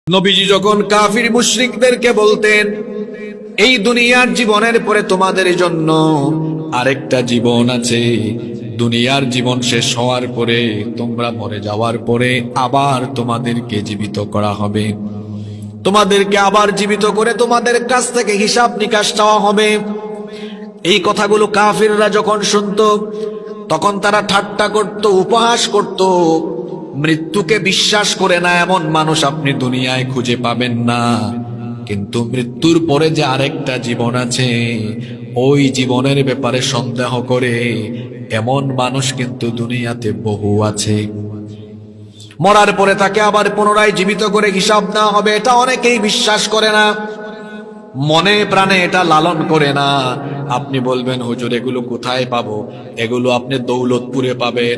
নবীজি যখন কাফির মুশরিকদেরকে বলতেন, এই দুনিয়ার জীবনের পরে তোমাদের জন্য আরেকটা জীবন আছে, দুনিয়ার জীবন শেষ হওয়ার পরে, তোমরা মরে যাওয়ার পরে আবার তোমাদেরকে জীবিত করা হবে, তোমাদেরকে আবার জীবিত করে তোমাদের কাছ থেকে হিসাব নিকাশ চাওয়া হবে। এই কথাগুলো কাফিররা যখন শুনতো তখন তারা ঠাট্টা করত, উপহাস করত। মৃত্যুকে বিশ্বাস করে না এমন মানুষ আপনি দুনিয়ায় খুঁজে পাবেন না, কিন্তু মৃত্যুর পরে যে আরেকটা জীবন আছে ওই জীবনের ব্যাপারে সন্দেহ করে এমন মানুষ কিন্তু দুনিয়াতে বহু আছে। মরার পরে তাকে আবার পুনরায় জীবিত করে হিসাব নেওয়া হবে, এটা অনেকেই বিশ্বাস করে না, মনে প্রাণে এটা লালন করে না। আপনি বলবেন হুজুর এগুলো কোথায় পাবো? এগুলো আপনি দৌলতপুরে পাবেন,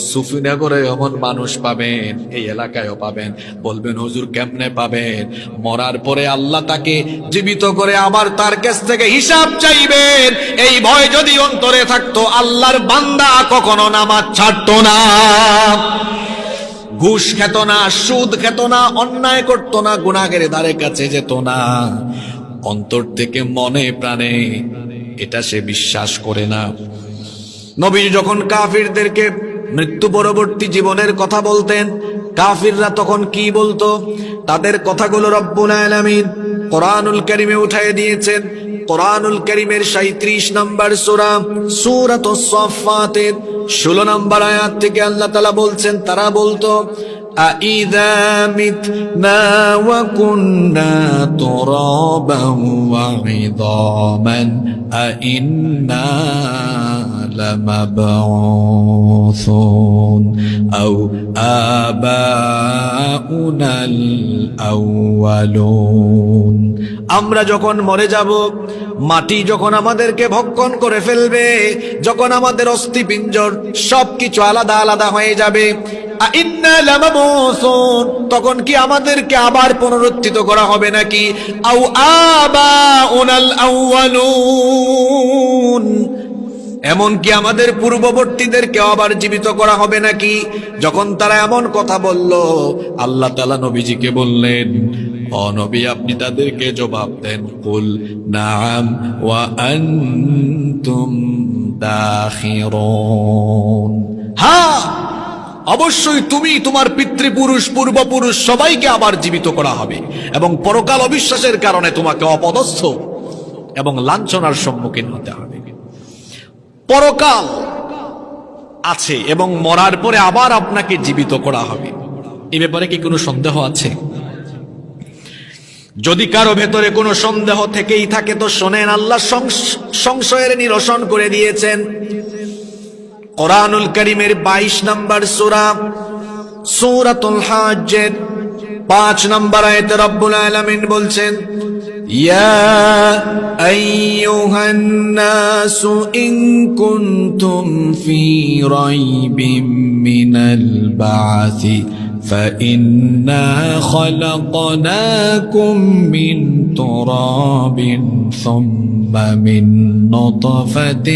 সুফিনগরে এমন মানুষ পাবেন, এই এলাকায়ও পাবেন। বলবেন হুজুর কেমনে পাবেন? মরার পরে আল্লাহ তাকে জীবিত করে আবার তার কাছ থেকে হিসাব চাইবেন, এই ভয় যদি অন্তরে থাকতো আল্লাহর বান্দা কখনো নামাজ ছাড়তো না, ঘুষ খেত না, সুদ খেত না, অন্যায় করত না, গুনাহের ধারে কাছে যেত না। অন্তর থেকে মনে প্রাণে এটা সে বিশ্বাস করে না। নবী যখন কাফিরদেরকে মৃত্যু পরবর্তী জীবনের কথা বলতেন, কাফিররা তখন কি বলতো? তাদের কথাগুলো রব্বুল আলামিন কোরআনুল কারীমে উঠিয়ে দিয়েছেন। কোরআনুল কারীমের 37 নম্বর সূরা সূরাতুস সাফফাতের 16 নম্বর আয়াত থেকে আল্লাহ তাআলা বলছেন, তারা বলতো আইযা মিতনা ওয়া কুন্না তুরাবান ওয়া ইদামান আইন্না লামাবউসুন আও আবাউনাল আউয়ালুন। আমরা যখন মরে যাব, মাটি যখন আমাদেরকে ভক্ষণ করে ফেলবে, যখন আমাদের অস্থিপিঞ্জর সবকিছু আলাদা আলাদা হয়ে যাবে, আইন্না লামাবউসুন, তখন কি আমাদেরকে আবার পুনরুত্থিত করা হবে নাকি? আও আবাউনাল আউয়ালুন, এমন কি আমাদের পূর্ববর্তীদেরকে আবার জীবিত করা হবে নাকি? যখন তারা এমন কথা বলল, আল্লাহ তাআলা নবীজিকে বললেন, ও নবী আপনি তাদেরকে জবাব দেন, কুল নাআম ওয়া আনতুম দাখিরুন, হ্যাঁ অবশ্যই তুমি, তোমার পিতৃপুরুষ, পূর্বপুরুষ সবাইকে আবার জীবিত করা হবে, এবং পরকাল অবিশ্বাসের কারণে তোমাকে অপদস্থ এবং লাঞ্ছনার সম্মুখীন হতে হবে। পরকাল আছে এবং মরার পরে আবার আপনাকে জীবিত করা হবে, এ ব্যাপারে কি কোনো সন্দেহ আছে? যদি কারো ভেতরে কোনো সন্দেহ থেকেই থাকে তো শোনেন, আল্লাহ সংশয়ের নিরসন করে দিয়েছেন। কোরআনুল কারীমের 22 নম্বর সূরা সূরাতুল হাজ্জের 5 নম্বর আয়াতে রব্বুল আলামিন বলছেন, ইয়া আইয়ুহান নাসু ইন কুনতুম ফি রাইবিম মিনাল বা'সি فإنا خلقناكم من تراب ثم من نطفة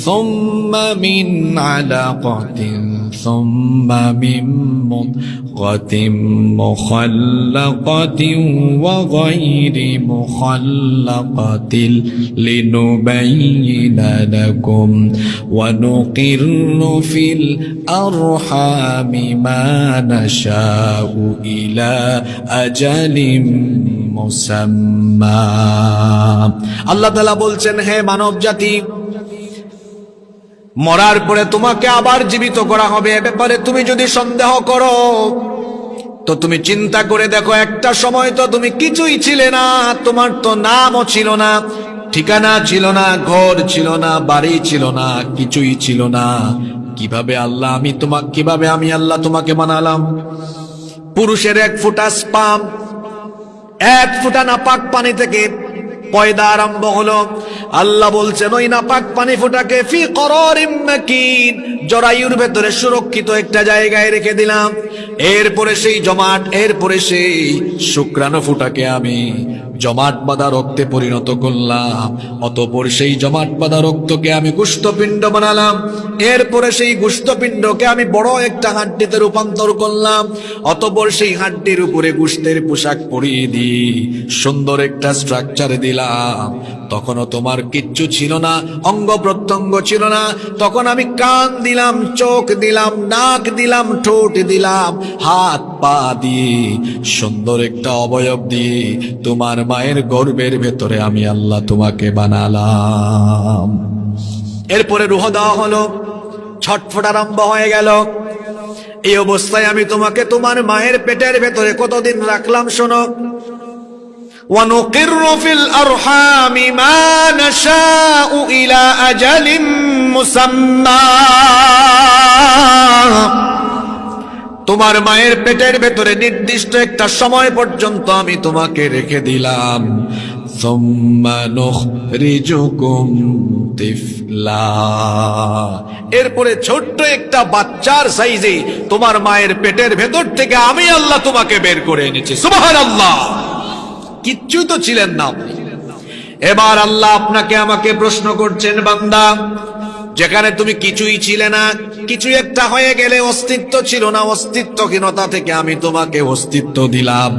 ثم من علقة ثم من مضغة مخلقة وغير مخلقة لنبين لكم ونقر في الأرحام ما نشاء إلى أجل মুসাম্মা। আল্লাহ তাআলা বলছেন, হে মানব জাতি, মরার পরে তোমাকে আবার জীবিত করা হবে, এ ব্যাপারে তুমি যদি সন্দেহ করো তো তুমি চিন্তা করে দেখো, একটা সময় তো তুমি কিছুই ছিলে না, তোমার তো নামও ছিল না, ঠিকানা ছিল না, ঘর ছিল না, বাড়ি ছিল না, কিছুই ছিল না। কিভাবে আমি আল্লাহ তোমাকে বানালাম? পুরুষের 1 ফোঁটা স্পাম, 1 ফোঁটা নাপাক পানি থেকে পয়দা আরম্ভ হলো। আল্লাহ বলছেন ওই নাপাক পানি ফোঁটাকে ফি করারিম মাকিন, জরায়ুর ভেতরে সুরক্ষিত একটা জায়গায় রেখে দিলাম। এরপরে সেই জমাট, এরপরে সেই শুক্রাণু ফোঁটাকে আমি জমাট বাঁধা রক্তে পরিণত করলাম। অতঃপর সেই জমাট বাঁধা রক্তকে আমি গোশতপিণ্ড বানালাম। এরপরে সেই গোশতপিণ্ডকে আমি বড় একটা হাড্ডিতে রূপান্তর করলাম। অতঃপর সেই হাড্ডির উপরে গোশতের পোশাক পরিয়ে দিয়ে সুন্দর একটা স্ট্রাকচার দিলাম। তখনও তোমার কিচ্ছু ছিল না, অঙ্গ প্রত্যঙ্গ ছিল না। তখন আমি কান দিলাম, চোখ দিলাম, নাক দিলাম, ঠোঁট দিলাম, হাত পা দিয়ে সুন্দর একটা অবয়ব দিয়ে তোমার মায়ের গর্ভের ভেতরে আমি আল্লাহ তোমাকে বানালাম। এরপরে রূহ দেওয়া হলো, ছটফট আরম্ভ হয়ে গেল। এই অবস্থায় আমি তোমাকে তোমার মায়ের পেটের ভেতরে কতদিন রাখলাম শোনো। وَنُقِرُّ فِي الْأَرْحَامِ مَا نَشَاءُ إِلَى أَجَلٍ مُّسَمًّى, তোমার মায়ের পেটের ভেতরে নির্দিষ্ট একটা সময় পর্যন্ত আমি তোমাকে রেখে দিলাম। সুম্মা নুখরিজুকুম তিফলা, এরপরে ছোট্ট একটা বাচ্চার সাইজে তোমার মায়ের পেটের ভেতর থেকে আমি আল্লাহ তোমাকে বের করে এনেছি। সুবহানাল্লাহ, কিচ্ছু তো ছিলেন না আপনি। এবার আল্লাহ আপনাকে আমাকে প্রশ্ন করছেন, বান্দা যেখানে তুমি কিছুই ছিলে না, কিছু একটা হয়ে গেলে অস্তিত্ব ছিল না, অস্তিত্বহীনতা থেকে আমি তোমাকে অস্তিত্ব দিলাম।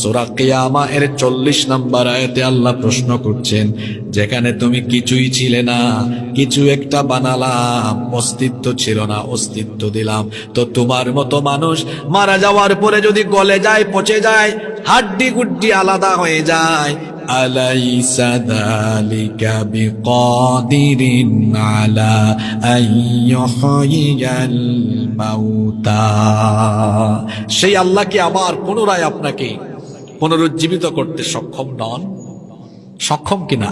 সূরা কিয়ামা এর 40 নম্বর আয়াতে আল্লাহ প্রশ্ন করছেন, যেখানে তুমি কিছুই ছিলে না, কিছু একটা বানালাম, অস্তিত্ব ছিল না, অস্তিত্ব দিলাম। তো তোমার মতো মানুষ মারা যাওয়ার পরে যদি গলে যায়, পচে যায়, হাড্ডি গুড্ডি আলাদা হয়ে যায়, আলাইসা যালিকা বিকাদিরিন আলা আইয়ুহইয়াল মাউতা, সেই আল্লাহ কি আবার পুনরায় আপনাকে পুনরুজ্জীবিত করতে সক্ষম নন? সক্ষম কিনা?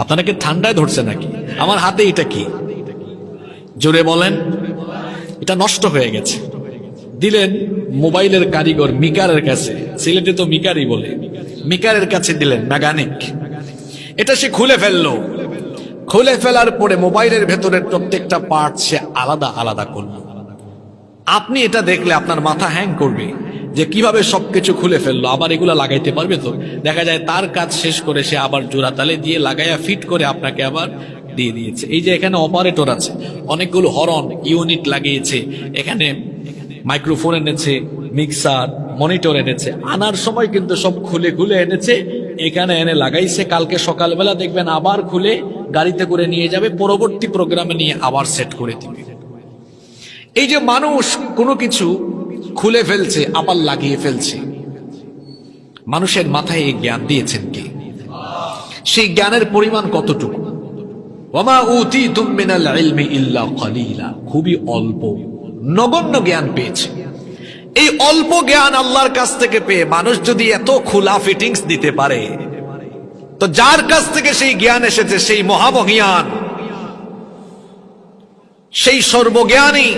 আপনাকে ঠান্ডায় ধরছে নাকি? আমার হাতে এটা কি? জোরে বলেন। এটা নষ্ট হয়ে গেছে, দিলেন মোবাইলের কারিগর মিকারের কাছে, সিলেটে তো মিকারই বলে, মিকারের কাছে দিলেন, মেকানিক। এটা সে খুলে ফেললো। খুলে ফেলার পরে মোবাইলের ভেতরের প্রত্যেকটা পার্ট সে আলাদা আলাদা করলো। আপনি এটা দেখলে আপনার মাথা হ্যাং করবে যে কিভাবে সবকিছু খুলে ফেললো, আবার এগুলা লাগাইতে পারবে তো? দেখা যায় তার কাজ শেষ করে সে আবার জোড়া তালে দিয়ে লাগাইয়া ফিট করে আপনাকে আবার দিয়ে দিয়েছে। এই যে এখানে অপারেটর আছে, অনেকগুলো হরন ইউনিট লাগিয়েছে, এখানে মাইক্রোফোন এনেছে, মিক্সার, মনিটর এনেছে, আনার সময় কিন্তু সব খুলে খুলে এনেছে, এখানে এনে লাগাইছে। কালকে সকালবেলা দেখবেন আবার খুলে গাড়িতে করে নিয়ে যাবে, পরবর্তী প্রোগ্রামে নিয়ে আবার সেট করে দিবে। এই যে মানুষ কোনো কিছু খুলে ফেলছে আবার লাগিয়ে ফেলছে, মানুষের মাথায় এই জ্ঞান দিয়েছেন কে? সেই জ্ঞানের পরিমাণ কতটুকু? ওয়ামা উতীতুম মিনাল ইলমি ইল্লা কালিলা, খুবই অল্প, নগণ্য জ্ঞান পেয়েছে। এই অল্প জ্ঞান আল্লাহর কাছ থেকে পেয়ে মানুষ যদি এত খোলা ফিটিংস দিতে পারে, তো যার কাছ থেকে সেই জ্ঞান এসেছে সেই মহামহিয়ান, সেই সর্বজ্ঞানী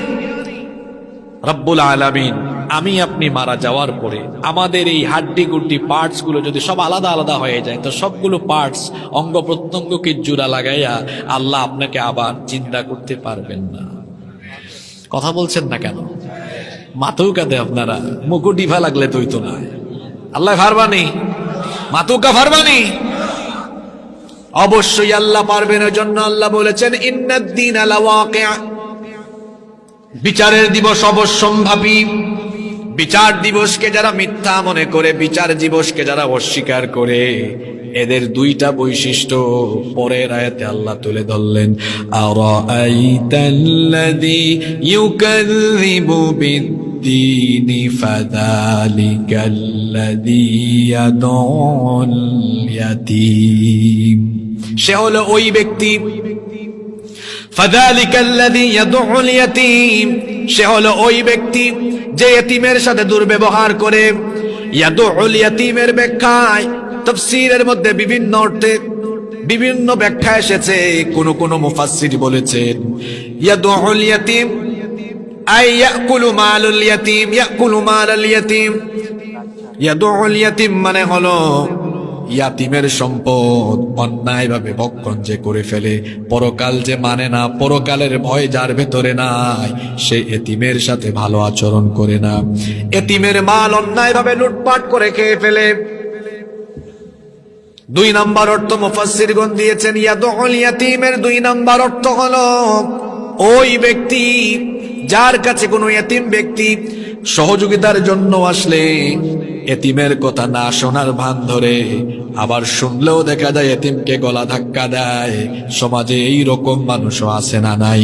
রব্বুল আলামিন, আমি আপনি মারা যাওয়ার পরে আমাদের এই হাড্ডি গুড্ডি পার্টস গুলো যদি সব আলাদা আলাদা হয়ে যায়, তো সবগুলো পার্টস অঙ্গ প্রত্যঙ্গকে জোড়া লাগাইয়া আল্লাহ আপনাকে আবার চিন্তা করতে পারবেন না। কথা বলছেন না কেন? মাথুকা দে আপনারা, মুকুট ডিভা লাগলে তুই তো না, আল্লাহ ফারবানি, মাথুকা ফারবানি, অবশ্যই আল্লাহ পারবেন। এর জন্য আল্লাহ বলেছেন ইন্নাদ দীনা লাওয়াকিআ, বিচারের দিবস অবশ্যম্ভাবী। বিচার দিবসকে যারা মিথ্যা মনে করে, বিচার দিবসকে যারা অস্বীকার করে, এদের দুইটা বৈশিষ্ট্য পরের আয়াতে আল্লাহ তুলে ধরলেন। আরাআইতাল্লাযী ইউকাযযিবু বিদ্দীনি ফাযালিকাল্লাযী ইয়াদউল ইয়াতীম, সে হলো ওই ব্যক্তি, ফাযালিকাল্লাযী ইয়াদউল ইয়াতীম, সে হলো ওই ব্যক্তি যে এতিমের সাথে দুর্ব্যবহার করে। ইয়াদউল ইয়াতীমের ব্যাখ্যায় তাফসীরের মধ্যে বিভিন্ন অর্থে বিভিন্ন ব্যাখ্যা এসেছে। কোন মুফাসসির বলেছেন ইয়াদউল ইয়াতীম আই ইয়াকুলু মালুল ইয়াতীম, ইয়াকুলু মালাল ইয়াতীম। ইয়াদউল ইয়াতীম মানে হলো ইয়াতিমের সম্পদ অন্যায়ভাবে ভক্ষণ যে করে ফেলে, পরকাল যে মানে না, পরকালের ভয় যার ভেতরে নাই, সে এতিমের সাথে ভালো আচরণ করে না, এতিমের মাল অন্যায়ভাবে লুটপাট করে খেয়ে ফেলে। 2 নম্বর অর্থ মুফাসসিরগণ দিয়েছেন ইয়াদুল ইয়াতীমের 2 নম্বর অর্থ হলো ওই ব্যক্তি যার কাছে কোনো এতিম ব্যক্তি সহযোগিতার জন্য আসলে এতিমের কথা না শোনার ভান ধরে, আবার শুনলেও দেখা যায় এতিমকে গলা ধাক্কা দেয়। সমাজে এই রকম মানুষও আছে না নাই?